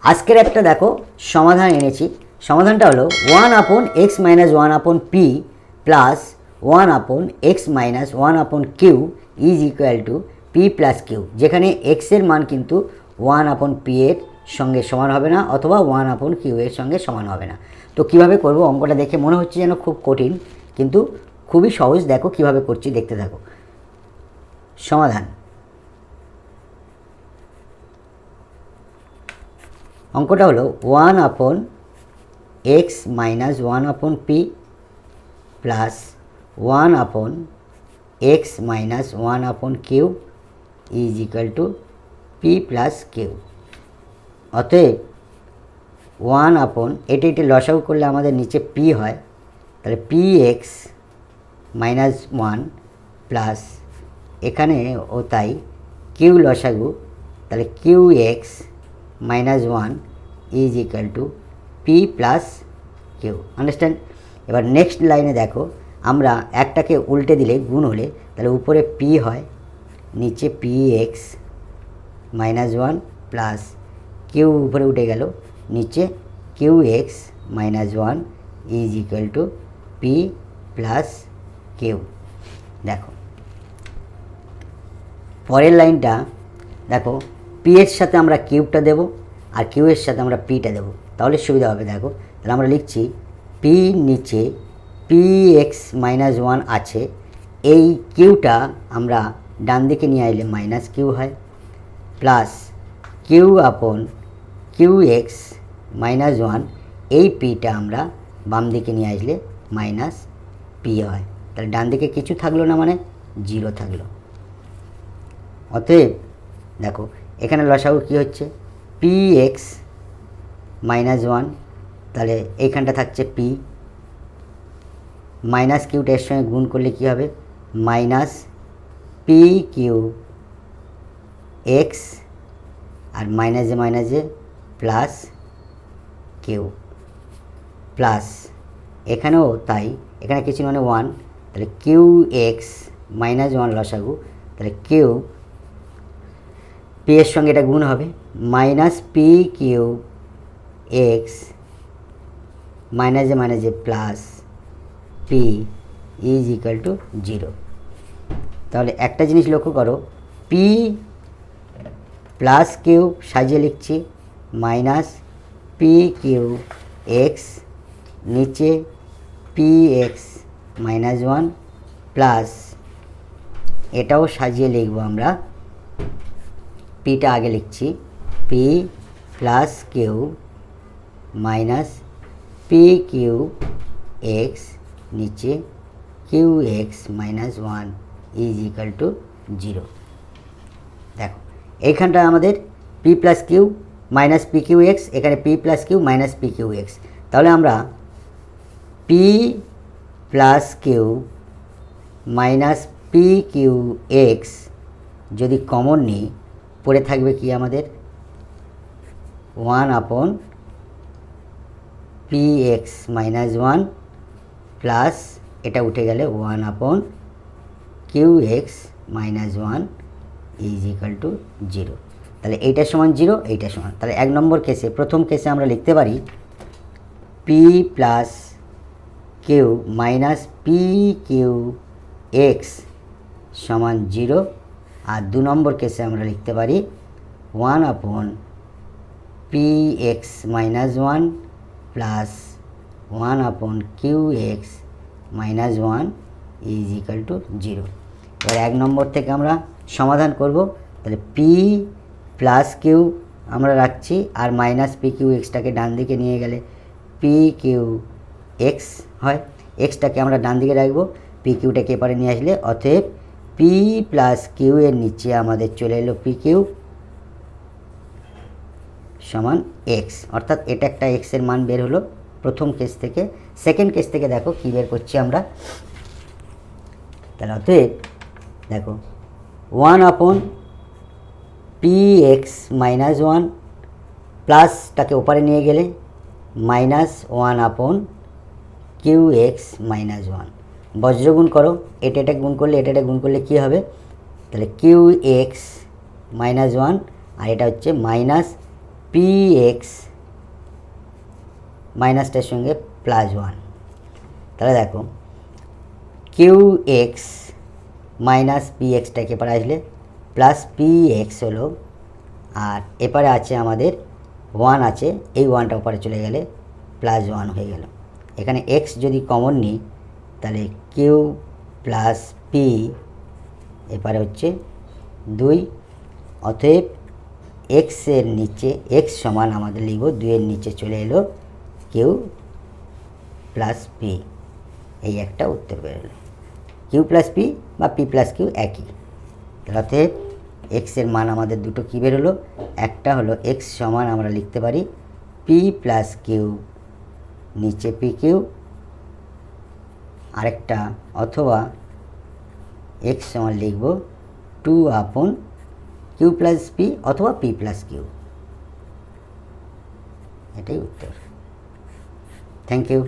আজকের একটা দেখো সমাধান এনেছি। সমাধানটা হলো 1/x-1/p plus 1/x-1/q is equal to p plus q, যেখানে x এর মান কিন্তু 1/p এর সঙ্গে সমান হবে না অথবা 1/q এর সঙ্গে সমান হবে না। তো কিভাবে করব, অঙ্কটা দেখে মনে হচ্ছে যেন খুব কঠিন, কিন্তু খুবই সহজ। দেখো কিভাবে করছি, দেখতে থাকো। সমাধান। অঙ্কটা হলো 1/x-1/p plus 1/x-1/q is equal to p plus q. অতএব এটা লসাগু করলে আমাদের নিচে p হয়, তাহলে px-1 প্লাস এখানে ও তাই কিউ লসাগু, তাহলে qx-1 is equal to p plus q. Understand? এবার নেক্সট লাইনে দেখো, আমরা একটাকে উল্টে দিলে গুণ হলে তাহলে উপরে p হয়, নিচে px-1 প্লাস কিউ উপরে উঠে গেল, নিচে qx-1 is equal to p plus q. দেখো পরের লাইনটা দেখো, পি এর সাথে আমরা কিউবটা দেব আর কিউ এর সাথে আমরা পিটা দেব, তাহলে সুবিধা হবে। দেখো তাহলে আমরা লিখছি পি নিচে px-1 আছে, এই কিউটা আমরা ডান দিকে নিয়ে আসলে মাইনাস কিউ হয়, প্লাস qx-1 এই পিটা আমরা বাম দিকে নিয়ে আসলে মাইনাস পি হয়। তাহলে ডান দিকে কিছু থাকলো না, মানে জিরো থাকলো। অতএব দেখো এখানে লসাগু কী হচ্ছে, px-1, তাহলে এইখানটা থাকছে p, মাইনাস কিউটা এর সঙ্গে গুণ করলে কী হবে, মাইনাস পি কিউ এক্স, আর মাইনাসে প্লাস কিউ, প্লাস এখানেও তাই, এখানে কিছু মানে 1, তাহলে qx-1 লসাগু, তাহলে কিউ পি এর সঙ্গে এটা গুণ হবে, মাইনাস পি কিউ এক্স, মাইনাসে plus P is equal to 0। তাহলে একটা জিনিস লক্ষ্য করো, পি প্লাস কিউ সাজিয়ে লিখছি, মাইনাস পি কিউ এক্স, নিচে px-1 প্লাস এটাও সাজিয়ে লিখব আমরা, পিটা আগে লিখছি, P plus Q minus P Q X, নিচে qx-1 ইজ ইকুয়াল টু 0। দেখো এইখানটা আমাদের P plus Q minus P Q X, এখানে P plus Q minus P Q X, তাহলে আমরা P plus Q minus P Q X যদি common নিই, পড়ে থাকবে কি আমাদের 1/px-1 প্লাস এটা উঠে গেলে 1/qx-1 ইজ ইকুয়াল টু 0। তাহলে এইটার সমান 0, এইটার সমান, তাহলে 1 নম্বর কেসে, প্রথম কেসে আমরা লিখতে পারি p plus Q minus P Q x সমান 0, আর 2 নম্বর কেসে আমরা লিখতে পারি 1/px-1 plus 1/qx-1 is equal to 0। এবার 1 নম্বর থেকে আমরা সমাধান করব, তাহলে পি প্লাস কিউ আমরা রাখছি, আর মাইনাস পি কিউ এক্সটাকে ডান দিকে নিয়ে গেলে পি কিউ এক্স হয়, এক্সটাকে আমরা ডান দিকে রাখবো, পি কিউটাকে এপারে নিয়ে আসলে, অতএব পি প্লাস কিউ এর নিচে আমাদের চলে এলো পি কিউ সমান এক্স, অর্থাৎ এটা একটা এক্সের মান বের হলো প্রথম কেস থেকে। সেকেন্ড কেস থেকে দেখো কী বের করছি আমরা, তাহলে অতএব দেখো 1/px-1 প্লাসটাকে ওপারে নিয়ে গেলে মাইনাস 1/qx-1, বজ্রগুণ করো, এটা গুণ করলে এটা গুণ করলে কী হবে, তাহলে qx-1, আর এটা হচ্ছে মাইনাস পি এক্স মাইনাসটার সঙ্গে প্লাস ওয়ান, তাহলে দেখো কিউ এক্স মাইনাস পি এক্সটাকে এপারে আসলে প্লাস পি এক্স হলো, আর এপারে আছে আমাদের ওয়ান আছে, এই ওয়ানটা ওপারে চলে গেলে প্লাস ওয়ান হয়ে গেল। এখানে এক্স যদি কমন নিই তাহলে কিউ প্লাস পি এপারে হচ্ছে 2, অতএব এক্সের নিচে এক্স সমান আমাদের লিখব 2-এর নিচে চলে এলো কিউ প্লাস পি, এই একটা উত্তর বেরোলো। কিউ প্লাস পি বা পি প্লাস কিউ একই, অতএব এক্সের মান আমাদের দুটো কী বেরোলো, একটা হলো এক্স সমান আমরা লিখতে পারি পি প্লাস কিউ নিচে পি কিউ, আরেকটা অথবা এক্স সমান লিখব 2 কিউ প্লাস পি অথবা পি প্লাস কিউ, এটাই উত্তর। Thank you.